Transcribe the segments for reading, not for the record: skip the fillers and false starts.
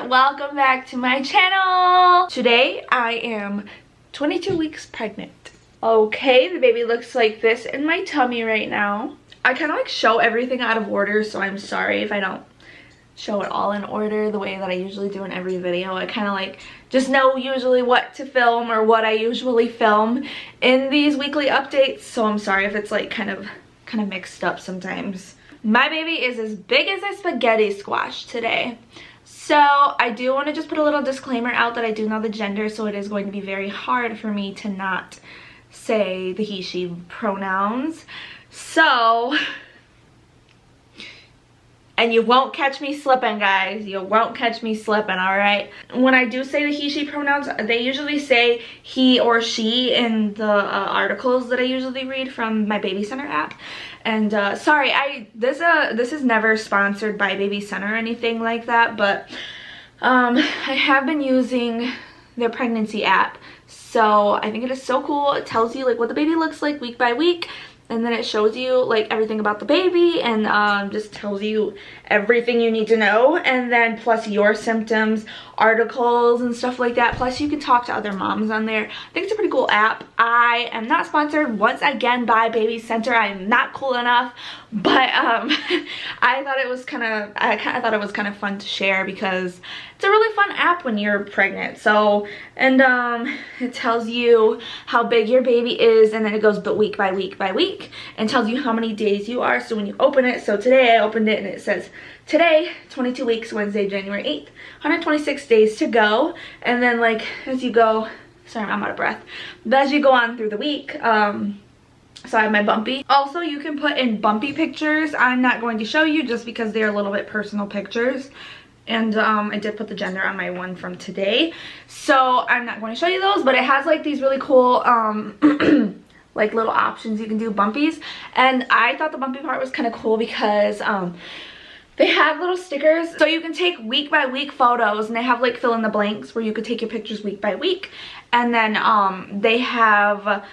welcome back to my channel. Today I am 22 weeks pregnant. Okay, the baby looks like this in my tummy right now. I kind of like show everything out of order, so I'm sorry if I don't show it all in order the way that I usually do in every video. I kind of like just know usually what to film or what I usually film in these weekly updates, so I'm sorry if it's like kind of mixed up sometimes. My baby is as big as a spaghetti squash today. So I do want to just put a little disclaimer out that I do know the gender, so it is going to be very hard for me to not say the he, she pronouns. So, and you won't catch me slipping, guys. You won't catch me slipping, alright? When I do say the he, she pronouns, they usually say he or she in the articles that I usually read from my Baby Center app. And sorry, this is never sponsored by Baby Center or anything like that, but I have been using their pregnancy app. So I think it is so cool. It tells you like what the baby looks like week by week. And then it shows you like everything about the baby and just tells you everything you need to know. And then plus your symptoms, articles and stuff like that. Plus you can talk to other moms on there. I think it's a pretty cool app. I am not sponsored once again by Baby Center. I am not cool enough. But I thought it was kind of fun to share because it's a really fun app when you're pregnant. So, and it tells you how big your baby is, and then it goes but week by week by week and tells you how many days you are. So when you open it, so today I opened it and it says today 22 weeks, Wednesday, January 8th, 126 days to go. And then like as you go, sorry, I'm out of breath, but as you go on through the week, so I have my bumpy. Also, you can put in bumpy pictures. I'm not going to show you just because they're a little bit personal pictures. And I did put the gender on my one from today. So I'm not going to show you those, but it has like these really cool like little options you can do bumpies. And I thought the bumpy part was kind of cool because they have little stickers. So you can take week by week photos, and they have like fill in the blanks where you could take your pictures week by week. And then they have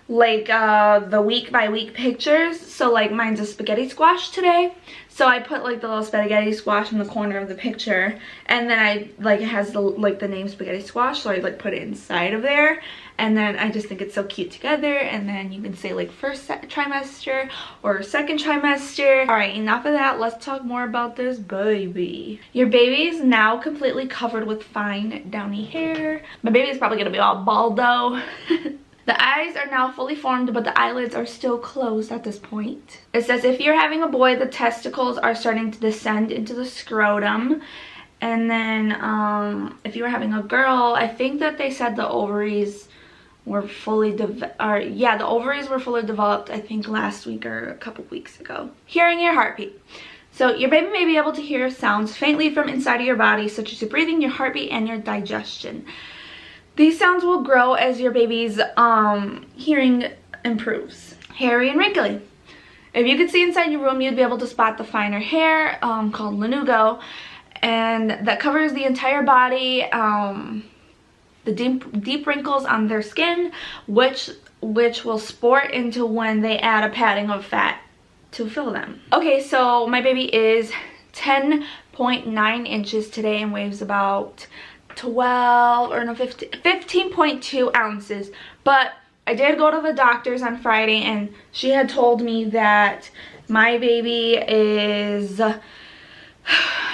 like the week by week pictures. So like mine's a spaghetti squash today, so I put like the little spaghetti squash in the corner of the picture, and then I like it has the name spaghetti squash, so I like put it inside of there. And then I just think it's so cute together. And then you can say like first trimester or second trimester. All right, enough of that. Let's talk more about this baby. Your baby is now completely covered with fine downy hair. My baby is probably gonna be all bald though. The eyes are now fully formed, but the eyelids are still closed at this point. It says if you're having a boy, the testicles are starting to descend into the scrotum. And then if you were having a girl, I think that they said the ovaries were fully the ovaries were fully developed, I think last week or a couple weeks ago. Hearing your heartbeat. So your baby may be able to hear sounds faintly from inside of your body, such as your breathing, your heartbeat, and your digestion. These sounds will grow as your baby's hearing improves. Hairy and wrinkly. If you could see inside your womb, you'd be able to spot the finer hair called lanugo, and that covers the entire body. The deep wrinkles on their skin, which will sport into when they add a padding of fat to fill them. Okay, so my baby is 10.9 inches today and weighs about 15.2 ounces. But I did go to the doctor's on Friday, and she had told me that my baby is, I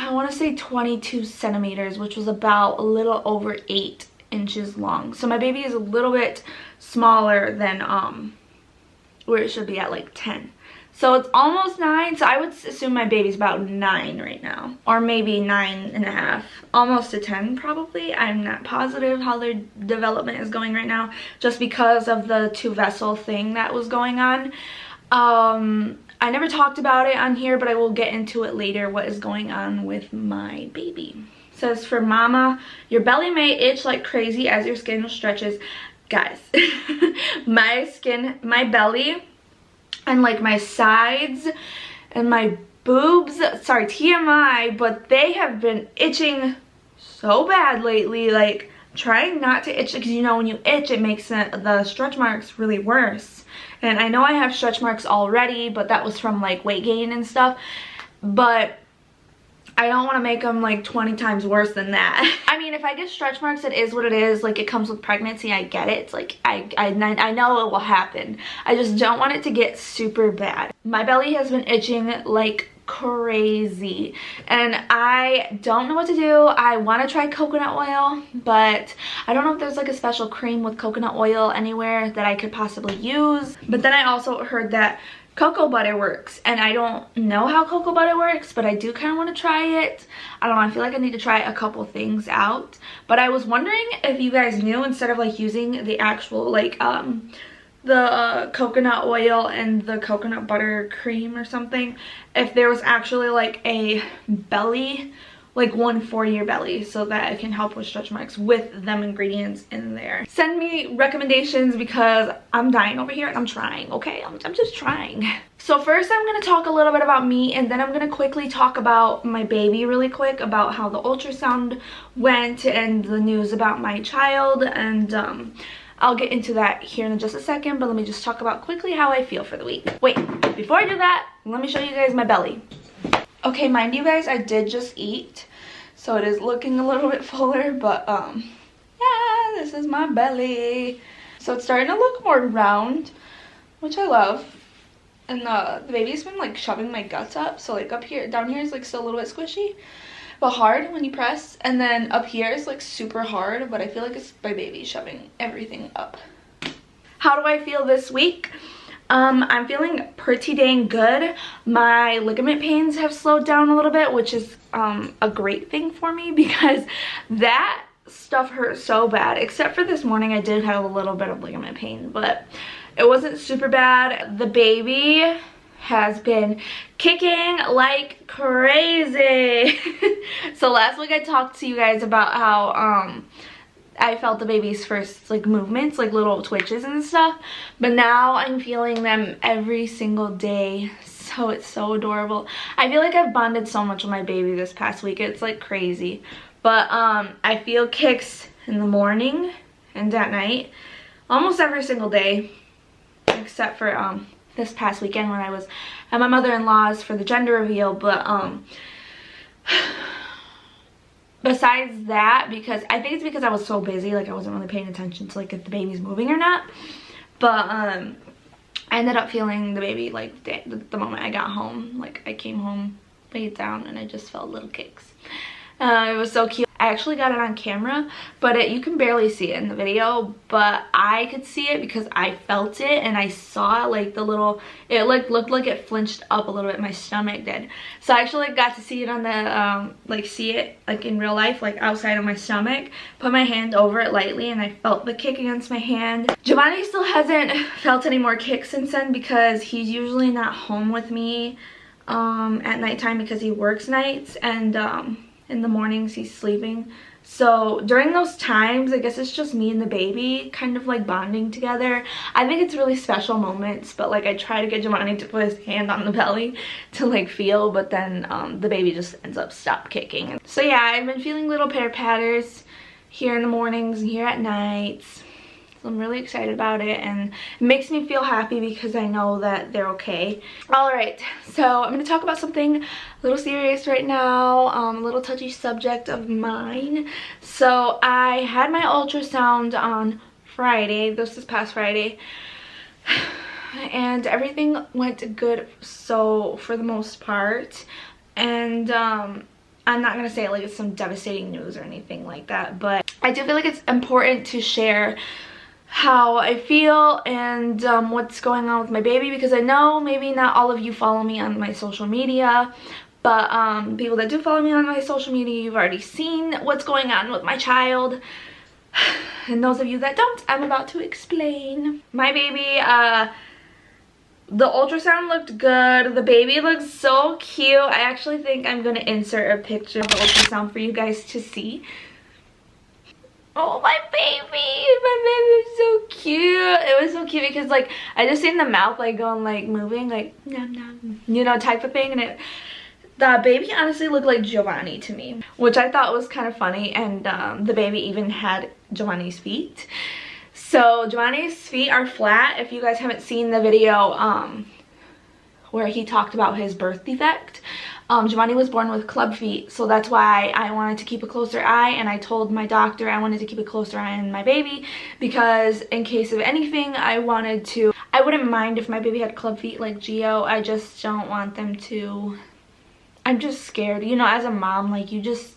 want to say 22 centimeters, which was about a little over 8 inches long. So my baby is a little bit smaller than where it should be at like 10. So it's almost 9, so I would assume my baby's about 9 right now. Or maybe 9.5. Almost to 10 probably. I'm not positive how their development is going right now, just because of the 2-vessel thing that was going on. I never talked about it on here, but I will get into it later, what is going on with my baby. It says for mama, your belly may itch like crazy as your skin stretches. Guys, my belly, and like my sides and my boobs, sorry, TMI, but they have been itching so bad lately. Like trying not to itch, because you know when you itch it makes the stretch marks really worse. And I know I have stretch marks already, but that was from like weight gain and stuff. But I don't want to make them like 20 times worse than that. I mean, if I get stretch marks, it is what it is. Like, it comes with pregnancy. I get it. It's like, I know it will happen. I just don't want it to get super bad. My belly has been itching like crazy and I don't know what to do. I want to try coconut oil, but I don't know if there's like a special cream with coconut oil anywhere that I could possibly use. But then I also heard that cocoa butter works, and I don't know how cocoa butter works, but I do kind of want to try it. I don't know, I feel like I need to try a couple things out. But I was wondering if you guys knew, instead of like using the actual like the coconut oil and the coconut butter cream or something, if there was actually like a belly, like one for your belly, so that it can help with stretch marks with them ingredients in there. Send me recommendations because I'm dying over here and I'm trying, okay? I'm just trying. So first I'm going to talk a little bit about me, and then I'm going to quickly talk about my baby really quick, about how the ultrasound went and the news about my child, and I'll get into that here in just a second, but let me just talk about quickly how I feel for the week. Wait, before I do that, let me show you guys my belly. Okay, mind you guys, I did just eat, so it is looking a little bit fuller, but yeah, this is my belly. So it's starting to look more round, which I love. And the baby's been like shoving my guts up, so like up here, down here is like still a little bit squishy, but hard when you press. And then up here is like super hard, but I feel like it's my baby shoving everything up. How do I feel this week? I'm feeling pretty dang good. My ligament pains have slowed down a little bit, which is a great thing for me because that stuff hurt so bad. Except for this morning, I did have a little bit of ligament pain, but it wasn't super bad. The baby has been kicking like crazy. So last week I talked to you guys about how I felt the baby's first like movements, like little twitches and stuff, but now I'm feeling them every single day. So it's so adorable. I feel like I've bonded so much with my baby this past week. It's like crazy. But I feel kicks in the morning and at night almost every single day, except for this past weekend when I was at my mother-in-law's for the gender reveal. But besides that, because I think it's because I was so busy, like I wasn't really paying attention to like if the baby's moving or not. But I ended up feeling the baby like the moment I got home. Like I came home, laid down, and I just felt little kicks. It was so cute. I actually got it on camera, but you can barely see it in the video, but I could see it because I felt it and I saw like the little, it like looked like it flinched up a little bit. My stomach did. So I actually got to see it on the, like see it like in real life, like outside of my stomach. Put my hand over it lightly and I felt the kick against my hand. Giovanni still hasn't felt any more kicks since then because he's usually not home with me at nighttime because he works nights, and in the mornings he's sleeping. So during those times, I guess it's just me and the baby kind of like bonding together. I think it's really special moments, but like I try to get Giovanni to put his hand on the belly to like feel, but then the baby just ends up stop kicking. So yeah, I've been feeling little pitter patters here in the mornings and here at nights. So I'm really excited about it, and it makes me feel happy because I know that they're okay. Alright, so I'm going to talk about something a little serious right now, a little touchy subject of mine. So I had my ultrasound on Friday, this past Friday, and everything went good, so for the most part. And I'm not going to say like it's some devastating news or anything like that, but I do feel like it's important to share how I feel and what's going on with my baby, because I know maybe not all of you follow me on my social media, but people that do follow me on my social media, you've already seen what's going on with my child. And those of you that don't, I'm about to explain. My baby, the ultrasound looked good. The baby looks so cute. I actually think I'm going to insert a picture of the ultrasound for you guys to see. Oh, my baby is so cute. It was so cute because like I just seen the mouth like going like moving like nom nom, you know, type of thing, and the baby honestly looked like Giovanni to me, which I thought was kind of funny. And the baby even had Giovanni's feet. So Giovanni's feet are flat. If you guys haven't seen the video where he talked about his birth defect, Giovanni was born with club feet, so that's why I wanted to keep a closer eye, and I told my doctor I wanted to keep a closer eye on my baby because in case of anything, I wouldn't mind if my baby had club feet like Gio. I just don't want them to. I'm just scared, you know, as a mom, like you just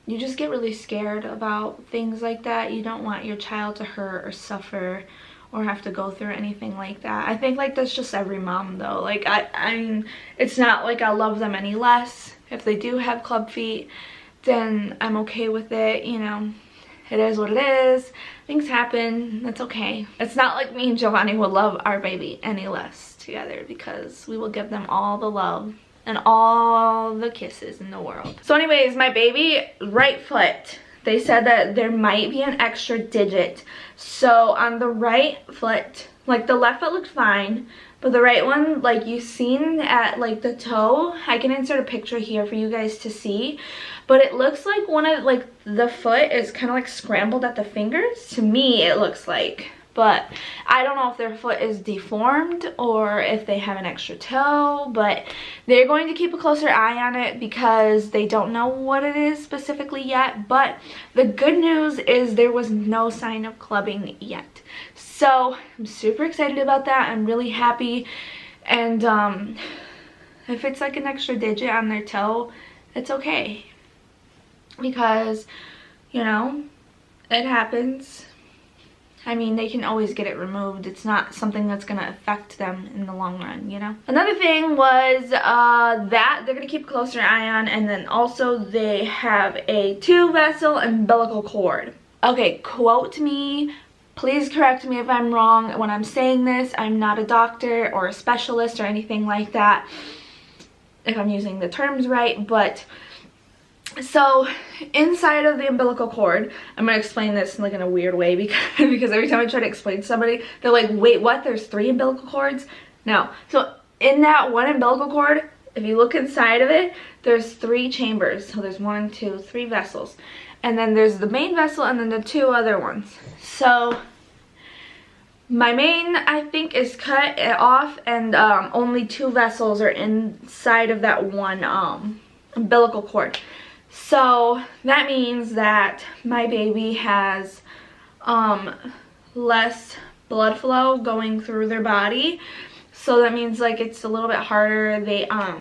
get really scared about things like that. You don't want your child to hurt or suffer or have to go through anything like that. I think like that's just every mom though. Like I mean, it's not like I love them any less. If they do have club feet, then I'm okay with it, you know. It is what it is. Things happen. That's okay. It's not like me and Giovanni will love our baby any less together because we will give them all the love and all the kisses in the world. So anyways, my baby right foot, they said that there might be an extra digit. So on the right foot, like the left foot looked fine, but the right one, like you've seen at like the toe, I can insert a picture here for you guys to see, but it looks like one of like the foot is kind of like scrambled at the fingers. To me it looks like, but I don't know if their foot is deformed or if they have an extra toe, but they're going to keep a closer eye on it because they don't know what it is specifically yet. But the good news is there was no sign of clubbing yet. So I'm super excited about that. I'm really happy. And if it's like an extra digit on their toe, it's okay. Because, you know, it happens. I mean, they can always get it removed. It's not something that's going to affect them in the long run, you know? Another thing was that they're going to keep a closer eye on, and then also they have a 2-vessel umbilical cord. Okay, quote me. Please correct me if I'm wrong when I'm saying this. I'm not a doctor or a specialist or anything like that, if I'm using the terms right, but so inside of the umbilical cord, I'm going to explain this like in a weird way because every time I try to explain to somebody, they're like, wait, what? There's 3 umbilical cords? No. So in that one umbilical cord, if you look inside of it, there's 3 chambers. So there's 1, 2, 3 vessels. And then there's the main vessel and then the 2 other ones. So my main, I think, is cut off, and only 2 vessels are inside of that one umbilical cord. So that means that my baby has less blood flow going through their body. So that means like it's a little bit harder.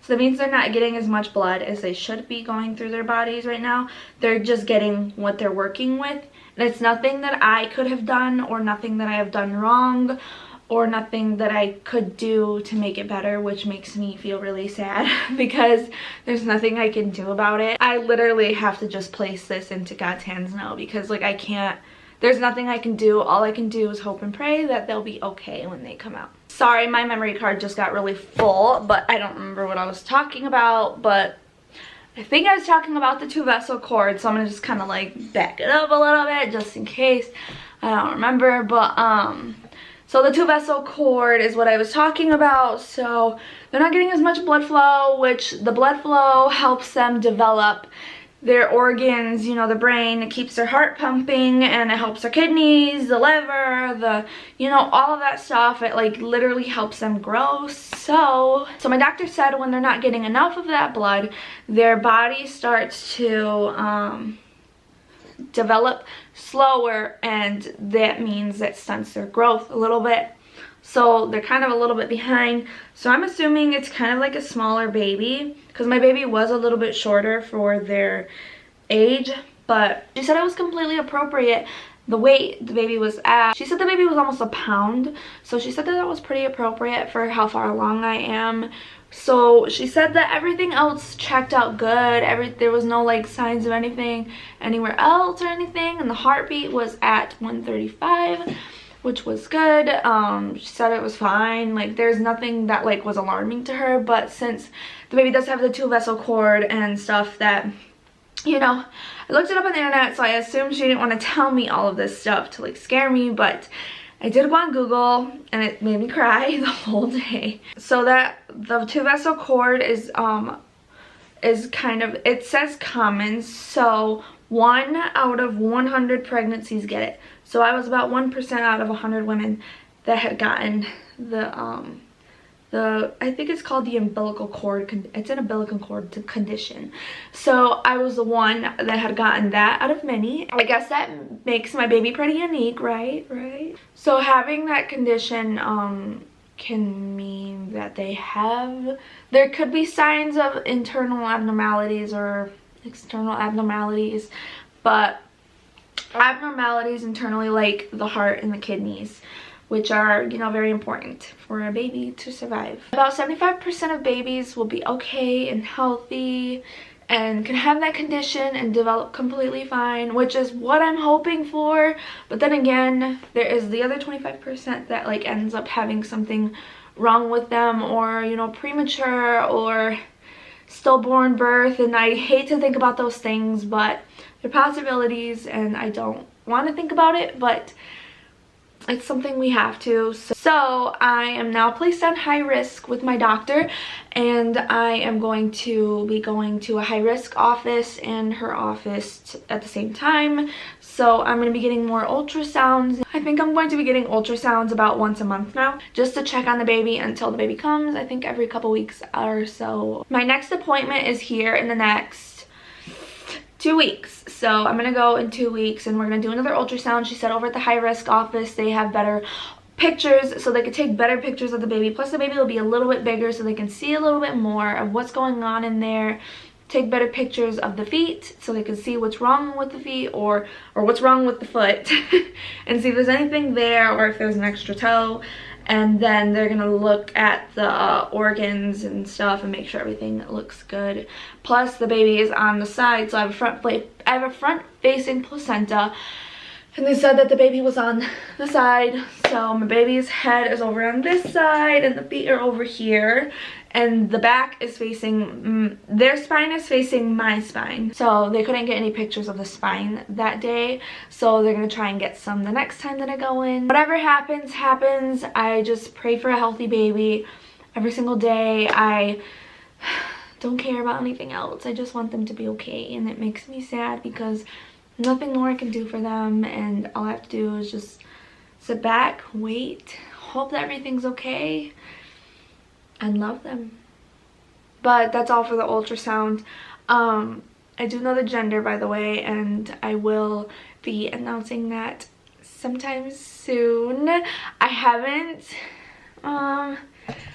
So that means they're not getting as much blood as they should be going through their bodies right now. They're just getting what they're working with. And it's nothing that I could have done or nothing that I have done wrong or nothing that I could do to make it better, which makes me feel really sad because there's nothing I can do about it. I literally have to just place this into God's hands now because like I can't, there's nothing I can do. All I can do is hope and pray that they'll be okay when they come out. Sorry, my memory card just got really full, but I don't remember what I was talking about, but I think I was talking about the 2-vessel cord, so I'm gonna just kind of like back it up a little bit just in case I don't remember. But so the 2-vessel cord is what I was talking about. So they're not getting as much blood flow, which the blood flow helps them develop their organs, you know, the brain. It keeps their heart pumping, and it helps their kidneys, the liver, the, you know, all of that stuff. It like literally helps them grow. So my doctor said when they're not getting enough of that blood, their body starts to develop slower, and that means that stunts their growth a little bit. So they're kind of a little bit behind. So I'm assuming it's kind of like a smaller baby because my baby was a little bit shorter for their age, but she said it was completely appropriate. The weight the baby was at, she said the baby was almost a pound, so she said that that was pretty appropriate for how far along I am. So she said that everything else checked out good. There was no like signs of anything anywhere else or anything, and the heartbeat was at 135, which was good. She said it was fine. Like there's nothing that like was alarming to her, but since the baby does have the 2-vessel cord and stuff that, you know, I looked it up on the internet, so I assumed she didn't want to tell me all of this stuff to like scare me, but I did go on Google and it made me cry the whole day. So that the 2-vessel cord is kind of, it says common, so 1 out of 100 pregnancies get it. So I was about 1% out of 100 women that had gotten the I think it's called the umbilical cord. It's an umbilical cord condition. So I was the one that had gotten that out of many. I guess that makes my baby pretty unique, right? So having that condition can mean that there could be signs of internal abnormalities or external abnormalities, but abnormalities internally, like the heart and the kidneys, which are, you know, very important for a baby to survive. About 75% of babies will be okay and healthy and can have that condition and develop completely fine, which is what I'm hoping for. But then again, there is the other 25% that like ends up having something wrong with them, or, you know, premature or stillborn birth, and I hate to think about those things, but they're possibilities and I don't want to think about it, but it's something we have to. So I am now placed on high risk with my doctor, and I am going to be going to a high risk office and her office at the same time. So I'm going to be getting more ultrasounds. I think I'm going to be getting ultrasounds about once a month now, just to check on the baby until the baby comes. I think every couple weeks or so. My next appointment is here in the next 2 weeks. So I'm gonna go in 2 weeks and we're gonna do another ultrasound. She said over at the high risk office they have better pictures, so they could take better pictures of the baby, plus the baby will be a little bit bigger so they can see a little bit more of what's going on in there, take better pictures of the feet so they can see what's wrong with the feet or what's wrong with the foot and see if there's anything there or if there's an extra toe. And then they're gonna look at the organs and stuff and make sure everything looks good. Plus the baby is on the side, so I have a front facing placenta, and they said that the baby was on the side. So my baby's head is over on this side and the feet are over here, and the back is facing, their spine is facing my spine. So they couldn't get any pictures of the spine that day, so they're gonna try and get some the next time that I go in. Whatever happens, happens. I just pray for a healthy baby every single day. I don't care about anything else. I just want them to be okay, and it makes me sad because nothing more I can do for them, and all I have to do is just sit back, wait, hope that everything's okay, and love them. But that's all for the ultrasound. I do know the gender, by the way, and I will be announcing that sometime soon. I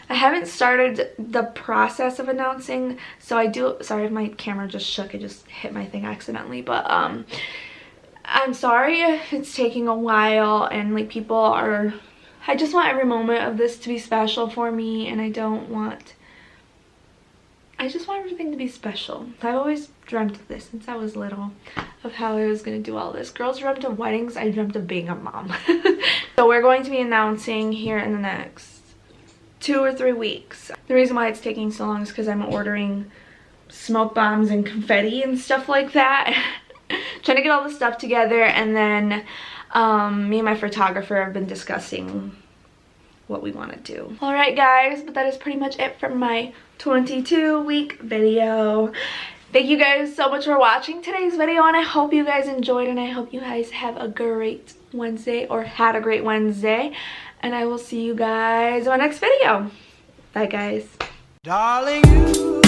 haven't started the process of announcing, so I do. Sorry if my camera just shook, it just hit my thing accidentally, but I'm sorry if it's taking a while and like people are, I just want every moment of this to be special for me, and I just want everything to be special. I've always dreamt of this since I was little, of how I was gonna do all this. Girls dreamt of weddings, I dreamt of being a mom. So we're going to be announcing here in the next 2 or 3 weeks. The reason why it's taking so long is because I'm ordering smoke bombs and confetti and stuff like that. Trying to get all the stuff together, and then me and my photographer have been discussing what we want to do. Alright guys, but that is pretty much it for my 22-week video. Thank you guys so much for watching today's video, and I hope you guys enjoyed, and I hope you guys have a great Wednesday, or had a great Wednesday, and I will see you guys in my next video. Bye guys. Darling, you